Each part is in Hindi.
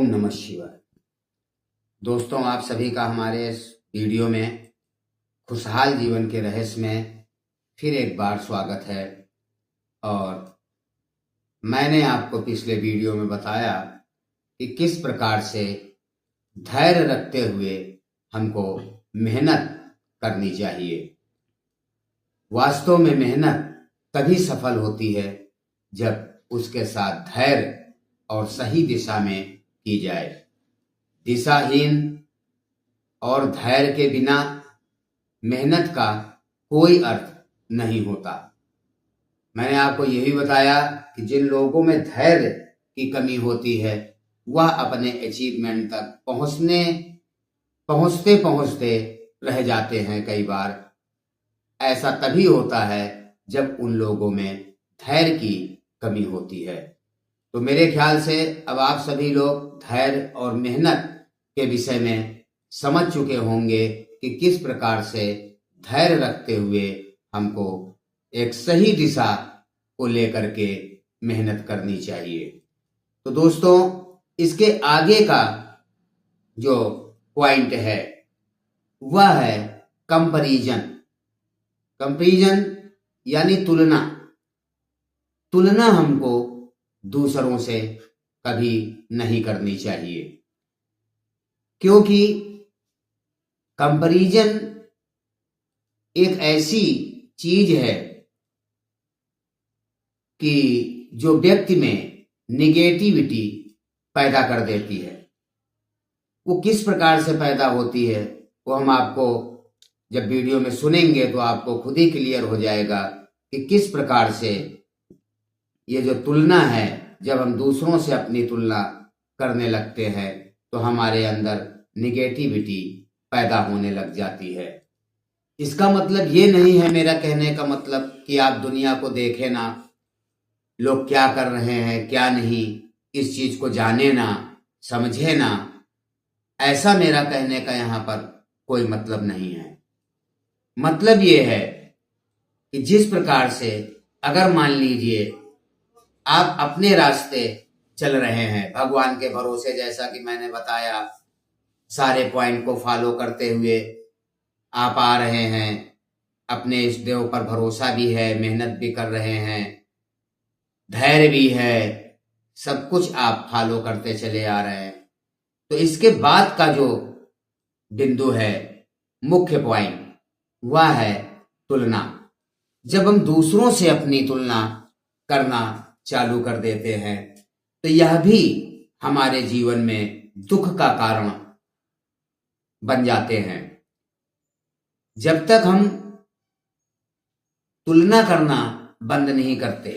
ओम नमः शिवाय। दोस्तों, आप सभी का हमारे इस वीडियो में खुशहाल जीवन के रहस्य में फिर एक बार स्वागत है। और मैंने आपको पिछले वीडियो में बताया कि किस प्रकार से धैर्य रखते हुए हमको मेहनत करनी चाहिए। वास्तव में मेहनत तभी सफल होती है जब उसके साथ धैर्य और सही दिशा में की जाए। दिशाहीन और धैर्य के बिना मेहनत का कोई अर्थ नहीं होता। मैंने आपको यही बताया कि जिन लोगों में धैर्य की कमी होती है वह अपने अचीवमेंट तक पहुंचते पहुंचते रह जाते हैं। कई बार ऐसा तभी होता है जब उन लोगों में धैर्य की कमी होती है। तो मेरे ख्याल से अब आप सभी लोग धैर्य और मेहनत के विषय में समझ चुके होंगे कि किस प्रकार से धैर्य रखते हुए हमको एक सही दिशा को लेकर के मेहनत करनी चाहिए। तो दोस्तों, इसके आगे का जो पॉइंट है वह है कंपैरिजन। कंपैरिजन यानी तुलना। तुलना हमको दूसरों से कभी नहीं करनी चाहिए, क्योंकि कंपैरिजन एक ऐसी चीज है कि जो व्यक्ति में निगेटिविटी पैदा कर देती है। वो किस प्रकार से पैदा होती है वो हम आपको जब वीडियो में सुनेंगे तो आपको खुद ही क्लियर हो जाएगा कि किस प्रकार से ये जो तुलना है, जब हम दूसरों से अपनी तुलना करने लगते हैं तो हमारे अंदर निगेटिविटी पैदा होने लग जाती है। इसका मतलब ये नहीं है, मेरा कहने का मतलब, कि आप दुनिया को देखें ना, लोग क्या कर रहे हैं क्या नहीं, इस चीज को जाने ना, समझे ना। ऐसा मेरा कहने का यहाँ पर कोई मतलब नहीं है। मतलब ये है कि जिस प्रकार से अगर मान लीजिए आप अपने रास्ते चल रहे हैं भगवान के भरोसे, जैसा कि मैंने बताया, सारे पॉइंट को फॉलो करते हुए आप आ रहे हैं, अपने इस देव पर भरोसा भी है, मेहनत भी कर रहे हैं, धैर्य भी है, सब कुछ आप फॉलो करते चले आ रहे हैं। तो इसके बाद का जो बिंदु है, मुख्य पॉइंट, वह है तुलना। जब हम दूसरों से अपनी तुलना करना चालू कर देते हैं तो यह भी हमारे जीवन में दुख का कारण बन जाते हैं। जब तक हम तुलना करना बंद नहीं करते,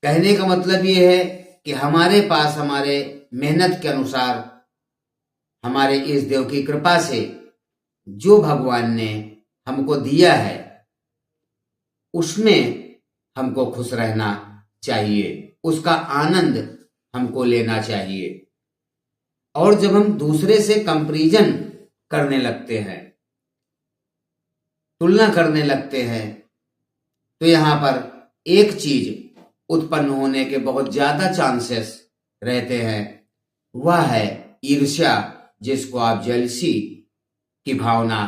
कहने का मतलब यह है कि हमारे पास हमारे मेहनत के अनुसार, हमारे इस देव की कृपा से जो भगवान ने हमको दिया है उसमें हमको खुश रहना चाहिए, उसका आनंद हमको लेना चाहिए। और जब हम दूसरे से कंपैरिजन करने लगते हैं, तुलना करने लगते हैं, तो यहां पर एक चीज उत्पन्न होने के बहुत ज्यादा चांसेस रहते हैं, वह है ईर्ष्या, जिसको आप जेलसी की भावना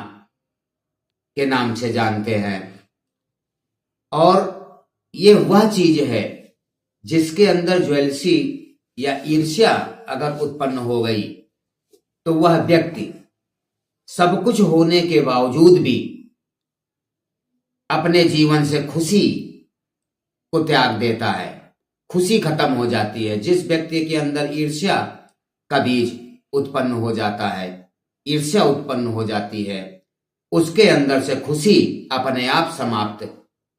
के नाम से जानते हैं। और ये वह चीज है जिसके अंदर ज्वेलसी या ईर्ष्या अगर उत्पन्न हो गई तो वह व्यक्ति सब कुछ होने के बावजूद भी अपने जीवन से खुशी को त्याग देता है। खुशी खत्म हो जाती है। जिस व्यक्ति के अंदर ईर्ष्या का बीज उत्पन्न हो जाता है, ईर्ष्या उत्पन्न हो जाती है, उसके अंदर से खुशी अपने आप समाप्त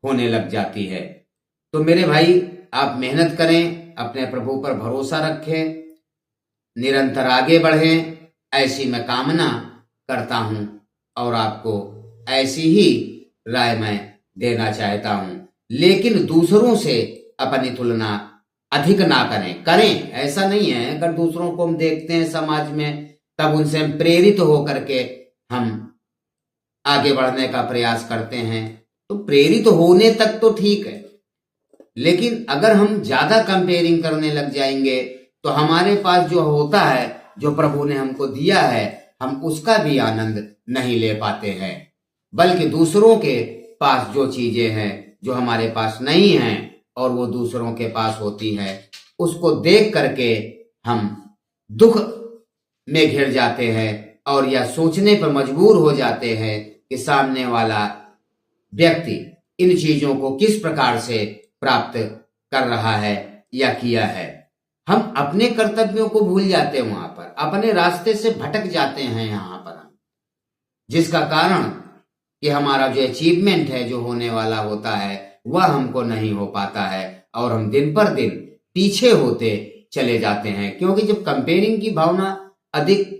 होने लग जाती है। तो मेरे भाई, आप मेहनत करें, अपने प्रभु पर भरोसा रखें, निरंतर आगे बढ़ें, ऐसी मैं कामना करता हूं और आपको ऐसी ही राय मैं देना चाहता हूं। लेकिन दूसरों से अपनी तुलना अधिक ना करें ऐसा नहीं है। अगर दूसरों को हम देखते हैं समाज में, तब उनसे हम प्रेरित होकर के हम आगे बढ़ने का प्रयास करते हैं, तो प्रेरित होने तक तो ठीक है, लेकिन अगर हम ज्यादा कंपेयरिंग करने लग जाएंगे तो हमारे पास जो होता है, जो प्रभु ने हमको दिया है, हम उसका भी आनंद नहीं ले पाते हैं, बल्कि दूसरों के पास जो चीजें हैं जो हमारे पास नहीं हैं और वो दूसरों के पास होती है, उसको देख करके हम दुख में घिर जाते हैं और या सोचने पर मजबूर हो जाते हैं कि सामने वाला व्यक्ति इन चीजों को किस प्रकार से प्राप्त कर रहा है या किया है। हम अपने कर्तव्यों को भूल जाते हैं, वहां पर अपने रास्ते से भटक जाते हैं यहाँ पर हम, जिसका कारण कि हमारा जो अचीवमेंट है, जो होने वाला होता है, वह हमको नहीं हो पाता है और हम दिन पर दिन पीछे होते चले जाते हैं। क्योंकि जब कंपेयरिंग की भावना अधिक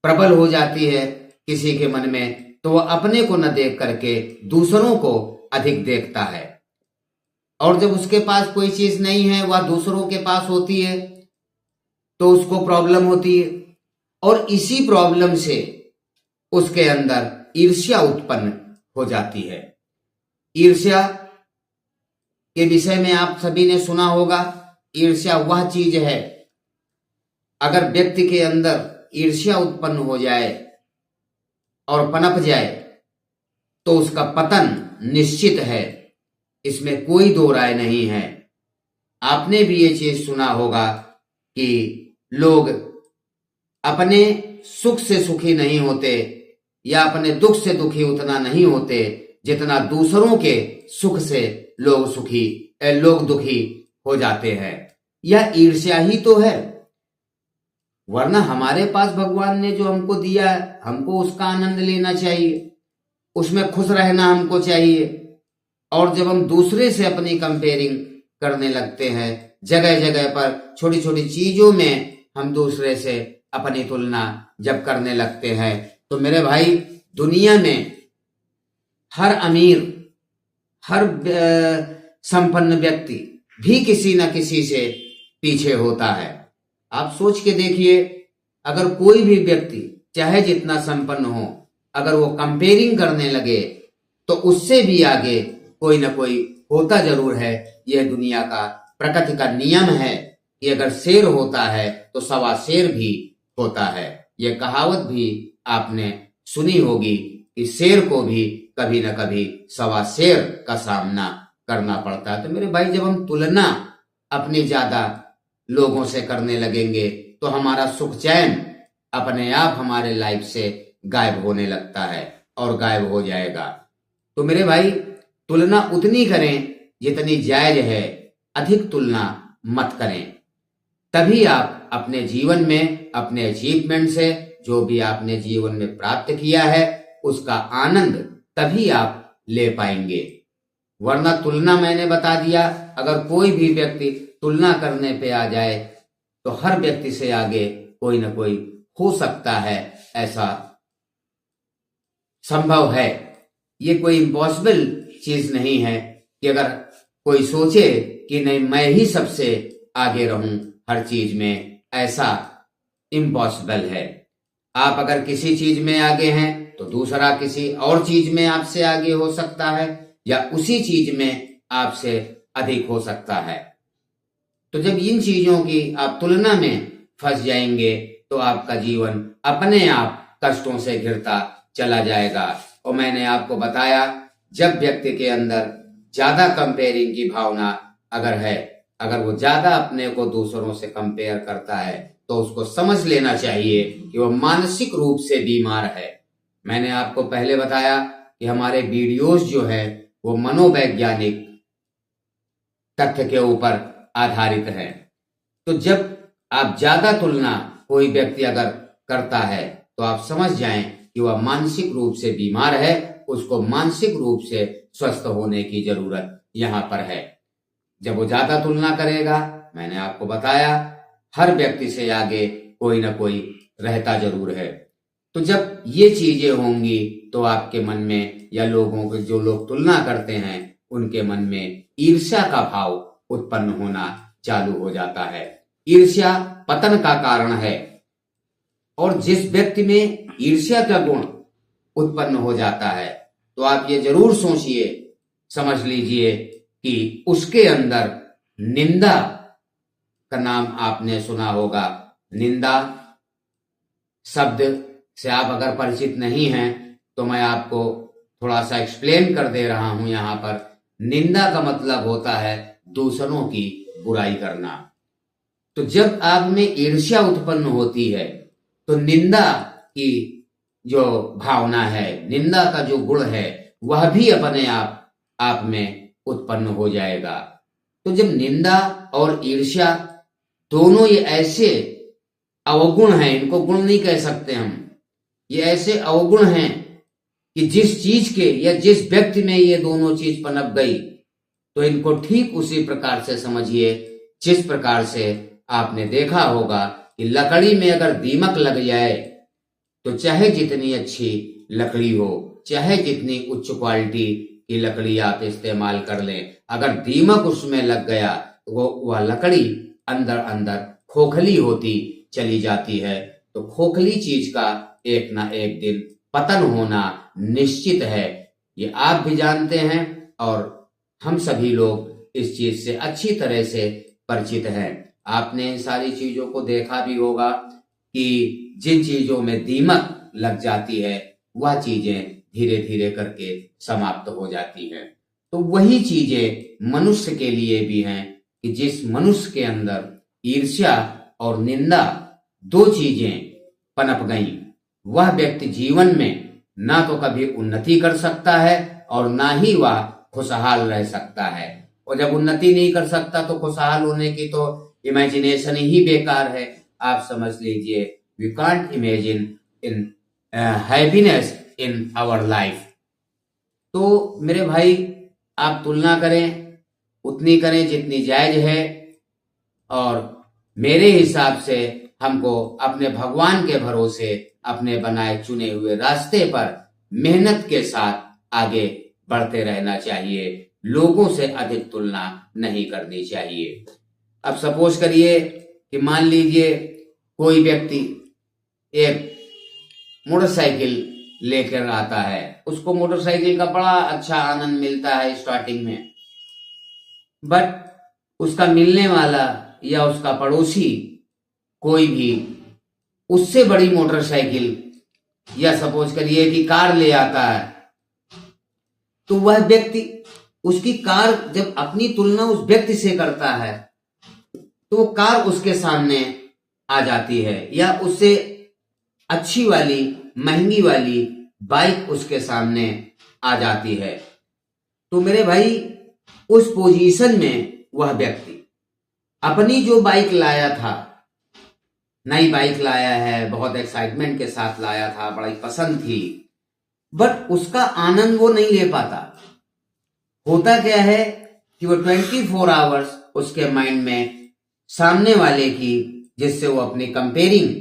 प्रबल हो जाती है किसी के मन में, तो वह अपने को न देख करके दूसरों को अधिक देखता है, और जब उसके पास कोई चीज नहीं है, वह दूसरों के पास होती है, तो उसको प्रॉब्लम होती है और इसी प्रॉब्लम से उसके अंदर ईर्ष्या उत्पन्न हो जाती है। ईर्ष्या के विषय में आप सभी ने सुना होगा। ईर्ष्या वह चीज है, अगर व्यक्ति के अंदर ईर्ष्या उत्पन्न हो जाए और पनप जाए तो उसका पतन निश्चित है, इसमें कोई दो राय नहीं है। आपने भी ये चीज सुना होगा कि लोग अपने सुख से सुखी नहीं होते या अपने दुख से दुखी उतना नहीं होते जितना दूसरों के सुख से लोग दुखी हो जाते हैं। यह ईर्ष्या ही तो है, वरना हमारे पास भगवान ने जो हमको दिया है, हमको उसका आनंद लेना चाहिए, उसमें खुश रहना हमको चाहिए। और जब हम दूसरे से अपनी कंपेयरिंग करने लगते हैं, जगह जगह पर छोटी छोटी चीजों में हम दूसरे से अपनी तुलना जब करने लगते हैं, तो मेरे भाई दुनिया में हर अमीर, हर संपन्न व्यक्ति भी किसी न किसी से पीछे होता है। आप सोच के देखिए, अगर कोई भी व्यक्ति चाहे जितना संपन्न हो, अगर वो कंपेयरिंग करने लगे तो उससे भी आगे कोई ना कोई होता जरूर है। यह दुनिया का प्रकृति का नियम है कि अगर शेर होता है तो सवा शेर भी होता है। यह कहावत भी आपने सुनी होगी कि शेर को भी कभी न कभी सवा शेर का सामना करना पड़ता है। तो मेरे भाई, जब हम तुलना अपनी ज्यादा लोगों से करने लगेंगे तो हमारा सुख चैन अपने आप हमारे लाइफ से गायब होने लगता है और गायब हो जाएगा। तो मेरे भाई, तुलना उतनी करें जितनी जायज है, अधिक तुलना मत करें। तभी आप अपने जीवन में अपने अचीवमेंट से जो भी आपने जीवन में प्राप्त किया है उसका आनंद तभी आप ले पाएंगे। वरना तुलना, मैंने बता दिया, अगर कोई भी व्यक्ति तुलना करने पे आ जाए तो हर व्यक्ति से आगे कोई ना कोई हो सकता है, ऐसा संभव है। ये कोई इम्पॉसिबल चीज नहीं है कि अगर कोई सोचे कि नहीं मैं ही सबसे आगे रहूं हर चीज में, ऐसा इम्पॉसिबल है। आप अगर किसी चीज में आगे हैं तो दूसरा किसी और चीज में आपसे आगे हो सकता है या उसी चीज में आपसे अधिक हो सकता है। तो जब इन चीजों की आप तुलना में फंस जाएंगे तो आपका जीवन अपने आप कष्टों से घिरता चला जाएगा। और मैंने आपको बताया, जब व्यक्ति के अंदर ज्यादा कंपेयरिंग की भावना अगर है, अगर वो ज्यादा अपने को दूसरों से कंपेयर करता है, तो उसको समझ लेना चाहिए कि वो मानसिक रूप से बीमार है। मैंने आपको पहले बताया कि हमारे वीडियोस जो है वो मनोवैज्ञानिक तथ्य के ऊपर आधारित है। तो जब आप ज्यादा तुलना कोई व्यक्ति अगर करता है तो आप समझ जाएं कि वह मानसिक रूप से बीमार है, उसको मानसिक रूप से स्वस्थ होने की जरूरत यहाँ पर है। जब वो ज्यादा तुलना करेगा, मैंने आपको बताया, हर व्यक्ति से आगे कोई ना कोई रहता जरूर है। तो जब ये चीजें होंगी तो आपके मन में या लोगों के, जो लोग तुलना करते हैं, उनके मन में ईर्ष्या का भाव उत्पन्न होना चालू हो जाता है। ईर्ष्या पतन का कारण है, और जिस व्यक्ति में ईर्ष्या का गुण उत्पन्न हो जाता है तो आप ये जरूर सोचिए, समझ लीजिए कि उसके अंदर निंदा का नाम आपने सुना होगा। निंदा शब्द से आप अगर परिचित नहीं हैं तो मैं आपको थोड़ा सा एक्सप्लेन कर दे रहा हूं यहाँ पर। निंदा का मतलब होता है दूसरों की बुराई करना। तो जब आप में ईर्ष्या उत्पन्न होती है तो निंदा की जो भावना है, निंदा का जो गुण है, वह भी अपने आप में उत्पन्न हो जाएगा। तो जब निंदा और ईर्ष्या दोनों ये ऐसे अवगुण हैं, इनको गुण नहीं कह सकते हम, ये ऐसे अवगुण हैं कि जिस चीज के या जिस व्यक्ति में ये दोनों चीज पनप गई तो इनको ठीक उसी प्रकार से समझिए जिस प्रकार से आपने देखा होगा कि लकड़ी में अगर दीमक लग जाए तो चाहे जितनी अच्छी लकड़ी हो, चाहे जितनी उच्च क्वालिटी की लकड़ी आप इस्तेमाल कर लें, अगर दीमक उसमें लग गया तो वह लकड़ी अंदर अंदर खोखली होती चली जाती है। तो खोखली चीज का एक ना एक दिन पतन होना निश्चित है, ये आप भी जानते हैं और हम सभी लोग इस चीज से अच्छी तरह से परिचित हैं। आपने सारी चीजों को देखा भी होगा कि जिन चीजों में दीमक लग जाती है वह चीजें धीरे धीरे करके समाप्त हो जाती हैं। तो वही चीजें मनुष्य के लिए भी हैं कि जिस मनुष्य के अंदर ईर्ष्या और निंदा दो चीजें पनप गई, वह व्यक्ति जीवन में ना तो कभी उन्नति कर सकता है और ना ही वह खुशहाल रह सकता है। और जब उन्नति नहीं कर सकता तो खुशहाल होने की तो इमेजिनेशन ही बेकार है। आप समझ लीजिए, we can't imagine in happiness in our life. तो मेरे भाई, आप तुलना करें, उतनी करें जितनी जायज है, और मेरे हिसाब से हमको अपने भगवान के भरोसे अपने बनाए चुने हुए रास्ते पर मेहनत के साथ आगे बढ़ते रहना चाहिए। लोगों से अधिक तुलना नहीं करनी चाहिए। अब सपोज करिए कि मान लीजिए कोई व्यक्ति एक मोटरसाइकिल लेकर आता है, उसको मोटरसाइकिल का बड़ा अच्छा आनंद मिलता है स्टार्टिंग में, बट उसका मिलने वाला या उसका पड़ोसी कोई भी उससे बड़ी मोटरसाइकिल या सपोज करिए कि कार ले आता है, तो वह व्यक्ति उसकी कार जब अपनी तुलना उस व्यक्ति से करता है तो वो कार उसके सामने आ जाती है, या उससे अच्छी वाली महंगी वाली बाइक उसके सामने आ जाती है। तो मेरे भाई, उस पोजीशन में वह व्यक्ति अपनी जो बाइक लाया था, नई बाइक लाया है, बहुत एक्साइटमेंट के साथ लाया था, बड़ी पसंद थी, बट उसका आनंद वो नहीं ले पाता। होता क्या है कि वो 24 आवर्स उसके माइंड में सामने वाले की, जिससे वो अपनी कंपेयरिंग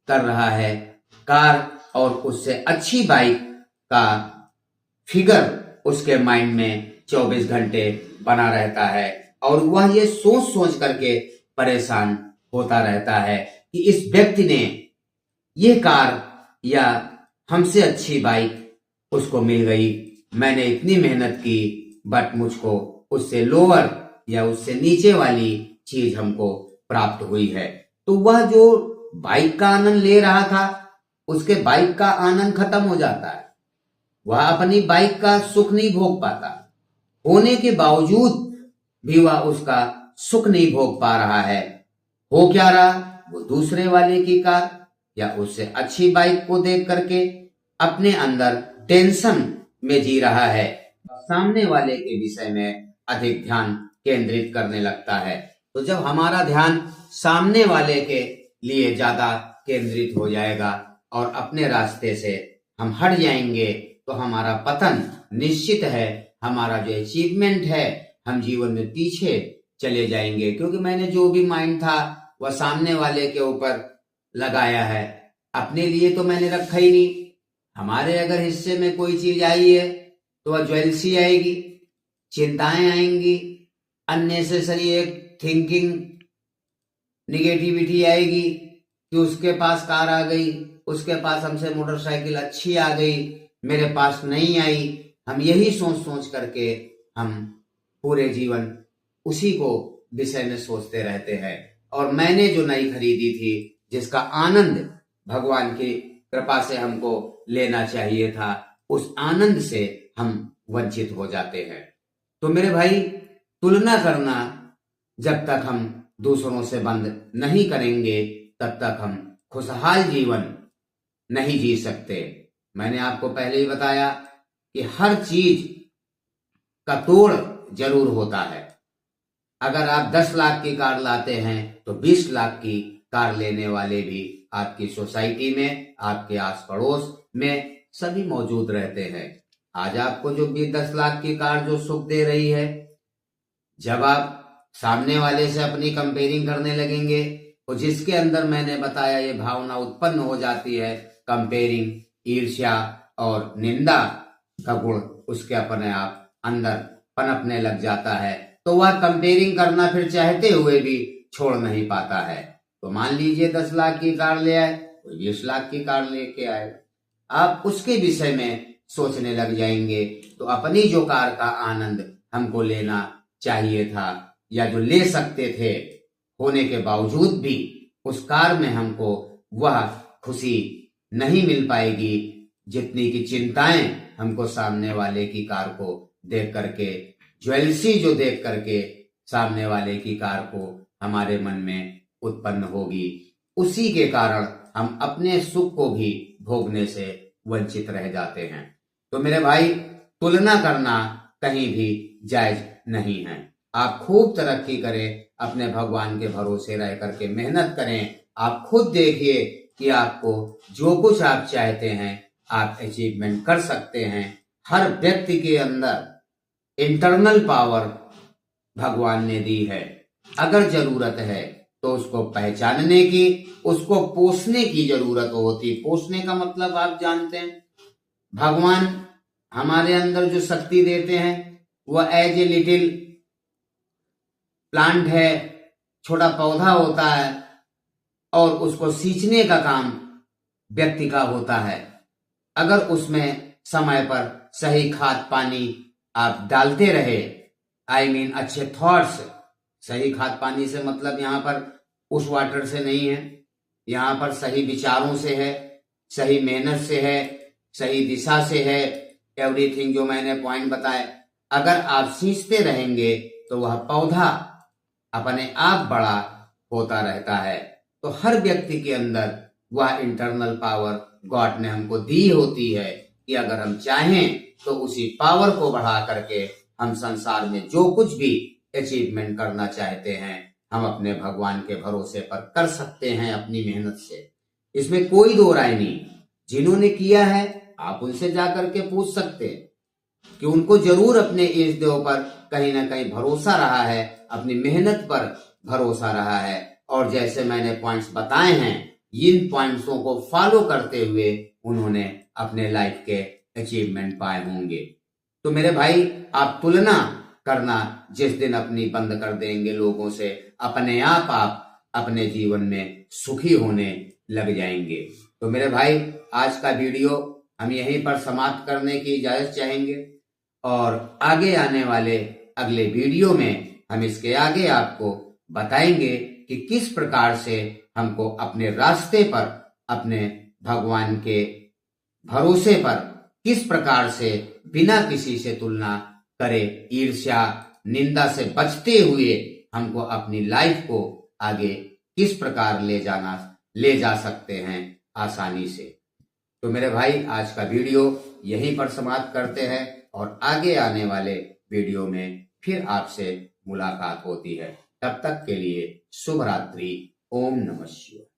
कर रहा है, कार और उससे अच्छी बाइक का फिगर उसके माइंड में 24 घंटे बना रहता है, और वह ये सोच सोच करके परेशान होता रहता है कि इस व्यक्ति ने ये कार या हमसे अच्छी बाइक उसको मिल गई, मैंने इतनी मेहनत की, बट मुझको उससे लोअर या उससे नीचे वाली चीज हमको प्राप्त हुई है। तो वह जो बाइक का आनंद ले रहा था, उसके बाइक का आनंद खत्म हो जाता है, वह अपनी बाइक का सुख नहीं भोग पाता। होने के बावजूद भी वह उसका सुख नहीं भोग पा रहा है। हो क्या रहा, वो दूसरे वाले की कार या उससे अच्छी बाइक को देख करके अपने अंदर टेंशन में जी रहा है, सामने वाले के विषय में अधिक ध्यान केंद्रित करने लगता है। तो जब हमारा ध्यान सामने वाले के लिए ज्यादा केंद्रित हो जाएगा और अपने रास्ते से हम हट जाएंगे तो हमारा पतन निश्चित है। हमारा जो अचीवमेंट है, हम जीवन में पीछे चले जाएंगे, क्योंकि मैंने जो भी माइंड था वह सामने वाले के ऊपर लगाया है, अपने लिए तो मैंने रखा ही नहीं। हमारे अगर हिस्से में कोई चीज आई है तो वह ज्वेलसी आएगी, चिंताएं आएंगी, अननेसेसरी एक थिंकिंग, निगेटिविटी आएगी कि उसके पास कार आ गई, उसके पास हमसे मोटरसाइकिल अच्छी आ गई, मेरे पास नहीं आई। हम यही सोच सोच करके हम पूरे जीवन उसी को विषय में सोचते रहते हैं और मैंने जो नई खरीदी थी, जिसका आनंद भगवान की कृपा से हमको लेना चाहिए था, उस आनंद से हम वंचित हो जाते हैं। तो मेरे भाई, तुलना करना जब तक हम दूसरों से बंद नहीं करेंगे, तब तक हम खुशहाल जीवन नहीं जी सकते। मैंने आपको पहले ही बताया कि हर चीज का तोड़ जरूर होता है। अगर आप 10 लाख की कार लाते हैं तो 20 लाख की कार लेने वाले भी आपकी सोसाइटी में, आपके आस पड़ोस में सभी मौजूद रहते हैं। आज आपको जो भी 10 लाख की कार जो सुख दे रही है, जब आप सामने वाले से अपनी कंपेयरिंग करने लगेंगे तो जिसके अंदर मैंने बताया ये भावना उत्पन्न हो जाती है, कंपेयरिंग, ईर्ष्या और निंदा का गुण उसके अपने आप अंदर पनपने लग जाता है, तो वह कंपेयरिंग करना फिर चाहते हुए भी छोड़ नहीं पाता है। तो मान लीजिए 10 लाख की कार ले आए, कोई 20 लाख की कार लेके आए, आप उसके विषय में सोचने लग जाएंगे तो अपनी जो कार का आनंद हमको लेना चाहिए था, या जो ले सकते थे होने के बावजूद भी उस कार में हमको वह खुशी नहीं मिल पाएगी जितनी की चिंताएं हमको सामने वाले की कार को देख करके, ज्वेलसी जो देख करके सामने वाले की कार को हमारे मन में उत्पन्न होगी। उसी के कारण हम अपने सुख को भी भोगने से वंचित रह जाते हैं। तो मेरे भाई, तुलना करना कहीं भी जायज नहीं है। आप खूब तरक्की करें, अपने भगवान के भरोसे रह करके मेहनत करें। आप खुद देखिए कि आपको जो कुछ आप चाहते हैं आप अचीवमेंट कर सकते हैं। हर व्यक्ति के अंदर इंटरनल पावर भगवान ने दी है। अगर जरूरत है तो उसको पहचानने की, उसको पोषने की जरूरत होती। पोषने का मतलब आप जानते हैं, भगवान हमारे अंदर जो शक्ति देते हैं वह एज ए लिटिल प्लांट है, छोटा पौधा होता है, और उसको सींचने का काम व्यक्ति का होता है। अगर उसमें समय पर सही खाद पानी आप डालते रहे, अच्छे थॉट्स, सही खाद पानी से मतलब यहाँ पर उस वाटर से नहीं है, यहाँ पर सही विचारों से है, सही मेहनत से है, सही दिशा से है, एवरीथिंग जो मैंने पॉइंट बताए। अगर आप सींचते रहेंगे तो वह पौधा अपने आप बड़ा होता रहता है। तो हर व्यक्ति के अंदर वह इंटरनल पावर गॉड ने हमको दी होती है कि अगर हम चाहें तो उसी पावर को बढ़ा करके हम संसार में जो कुछ भी अचीवमेंट करना चाहते हैं हम अपने भगवान के भरोसे पर कर सकते हैं अपनी मेहनत से। इसमें कोई दो राय नहीं। जिन्होंने किया है आप उनसे जाकर के पूछ सकते हैं कि उनको जरूर अपने इस देव पर कहीं ना कहीं भरोसा रहा है, अपनी मेहनत पर भरोसा रहा है, और जैसे मैंने पॉइंट्स बताए हैं इन पॉइंट्सों को फॉलो करते हुए उन्होंने अपने लाइफ के अचीवमेंट पाए होंगे। तो मेरे भाई, आप तुलना करना जिस दिन अपनी बंद कर देंगे लोगों से, अपने आप अपने जीवन में सुखी होने लग जाएंगे। तो मेरे भाई, आज का वीडियो हम यहीं पर समाप्त करने की इजाजत चाहेंगे, और आगे आने वाले अगले वीडियो में हम इसके आगे आपको बताएंगे कि किस प्रकार से हमको अपने रास्ते पर, अपने भगवान के भरोसे पर किस प्रकार से बिना किसी से तुलना करे, ईर्ष्या निंदा से बचते हुए हमको अपनी लाइफ को आगे किस प्रकार ले जा सकते हैं आसानी से। तो मेरे भाई, आज का वीडियो यहीं पर समाप्त करते हैं, और आगे आने वाले वीडियो में फिर आपसे मुलाकात होती है। तब तक के लिए शुभ रात्रि। ओम नमः शिवाय।